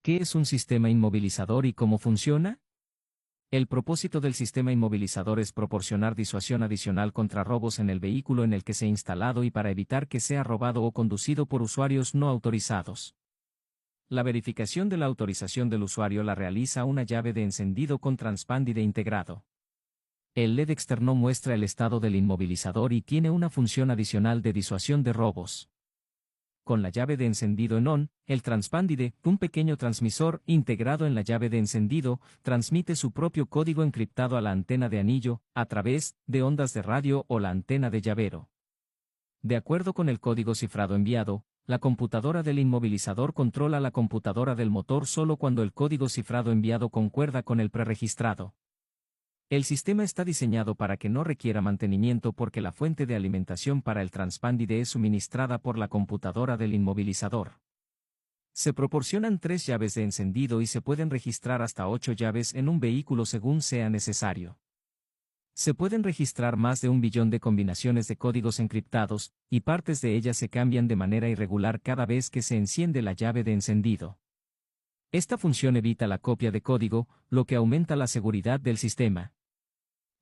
¿Qué es un sistema inmovilizador y cómo funciona? El propósito del sistema inmovilizador es proporcionar disuasión adicional contra robos en el vehículo en el que se ha instalado y para evitar que sea robado o conducido por usuarios no autorizados. La verificación de la autorización del usuario la realiza una llave de encendido con transpándide integrado. El LED externo muestra el estado del inmovilizador y tiene una función adicional de disuasión de robos. Con la llave de encendido en ON, el transpándide, un pequeño transmisor integrado en la llave de encendido, transmite su propio código encriptado a la antena de anillo, a través de ondas de radio o la antena de llavero. De acuerdo con el código cifrado enviado, la computadora del inmovilizador controla la computadora del motor solo cuando el código cifrado enviado concuerda con el preregistrado. El sistema está diseñado para que no requiera mantenimiento porque la fuente de alimentación para el transpándide es suministrada por la computadora del inmovilizador. Se proporcionan 3 llaves de encendido y se pueden registrar hasta 8 llaves en un vehículo según sea necesario. Se pueden registrar más de 1 billón de combinaciones de códigos encriptados, y partes de ellas se cambian de manera irregular cada vez que se enciende la llave de encendido. Esta función evita la copia de código, lo que aumenta la seguridad del sistema.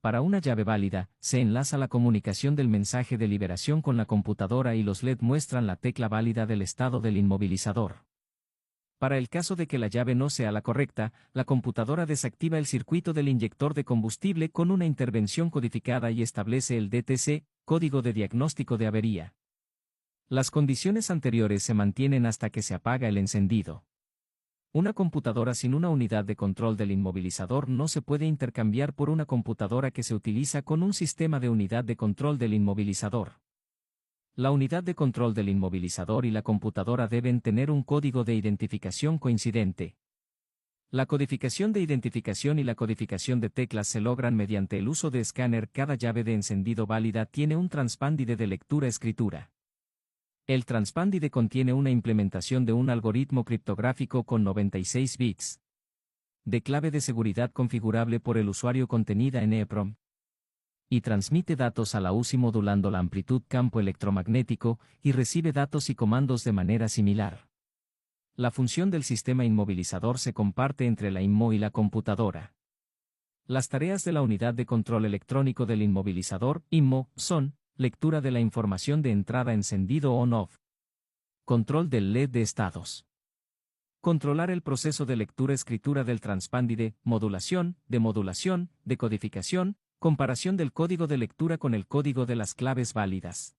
Para una llave válida, se enlaza la comunicación del mensaje de liberación con la computadora y los LED muestran la tecla válida del estado del inmovilizador. Para el caso de que la llave no sea la correcta, la computadora desactiva el circuito del inyector de combustible con una intervención codificada y establece el DTC, código de diagnóstico de avería. Las condiciones anteriores se mantienen hasta que se apaga el encendido. Una computadora sin una unidad de control del inmovilizador no se puede intercambiar por una computadora que se utiliza con un sistema de unidad de control del inmovilizador. La unidad de control del inmovilizador y la computadora deben tener un código de identificación coincidente. La codificación de identificación y la codificación de teclas se logran mediante el uso de escáner. Cada llave de encendido válida tiene un transpándide de lectura-escritura. El transpándide contiene una implementación de un algoritmo criptográfico con 96 bits de clave de seguridad configurable por el usuario contenida en EEPROM. Y transmite datos a la UCI modulando la amplitud campo electromagnético y recibe datos y comandos de manera similar. La función del sistema inmovilizador se comparte entre la IMMO y la computadora. Las tareas de la unidad de control electrónico del inmovilizador, IMMO, son: lectura de la información de entrada encendido on-off. Control del LED de estados. Controlar el proceso de lectura-escritura del transpándide, modulación, decodificación, comparación del código de lectura con el código de las claves válidas.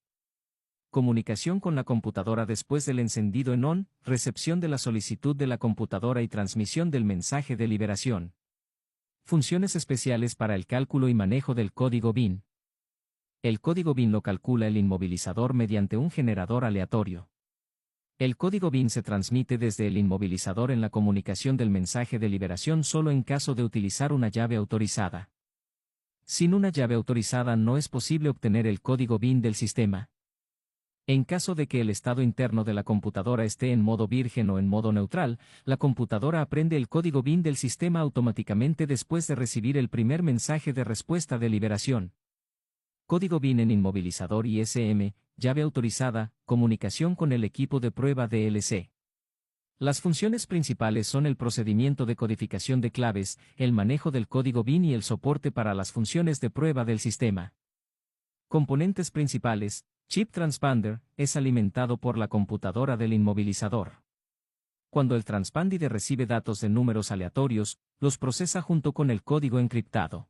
Comunicación con la computadora después del encendido en ON, recepción de la solicitud de la computadora y transmisión del mensaje de liberación. Funciones especiales para el cálculo y manejo del código BIN. El código BIN lo calcula el inmovilizador mediante un generador aleatorio. El código BIN se transmite desde el inmovilizador en la comunicación del mensaje de liberación solo en caso de utilizar una llave autorizada. Sin una llave autorizada no es posible obtener el código BIN del sistema. En caso de que el estado interno de la computadora esté en modo virgen o en modo neutral, la computadora aprende el código BIN del sistema automáticamente después de recibir el primer mensaje de respuesta de liberación. Código BIN en inmovilizador ISM, llave autorizada, comunicación con el equipo de prueba DLC. Las funciones principales son el procedimiento de codificación de claves, el manejo del código BIN y el soporte para las funciones de prueba del sistema. Componentes principales: Chip Transponder, es alimentado por la computadora del inmovilizador. Cuando el transpándide recibe datos de números aleatorios, los procesa junto con el código encriptado.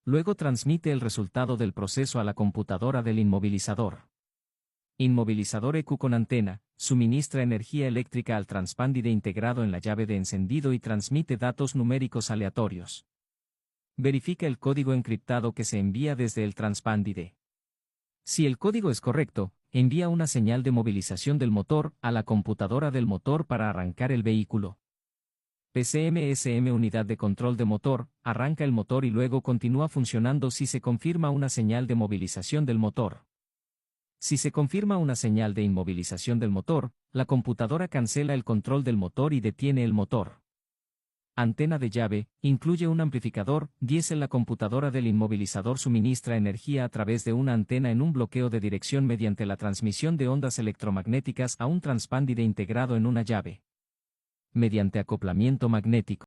Luego transmite el resultado del proceso a la computadora del inmovilizador. Inmovilizador EQ con antena, suministra energía eléctrica al transpándide integrado en la llave de encendido y transmite datos numéricos aleatorios. Verifica el código encriptado que se envía desde el transpándide. Si el código es correcto, envía una señal de movilización del motor a la computadora del motor para arrancar el vehículo. PCM-SM unidad de control de motor, arranca el motor y luego continúa funcionando si se confirma una señal de movilización del motor. Si se confirma una señal de inmovilización del motor, la computadora cancela el control del motor y detiene el motor. Antena de llave, incluye un amplificador, diésel. La computadora del inmovilizador suministra energía a través de una antena en un bloqueo de dirección mediante la transmisión de ondas electromagnéticas a un transpándide integrado en una llave. mediante acoplamiento magnético.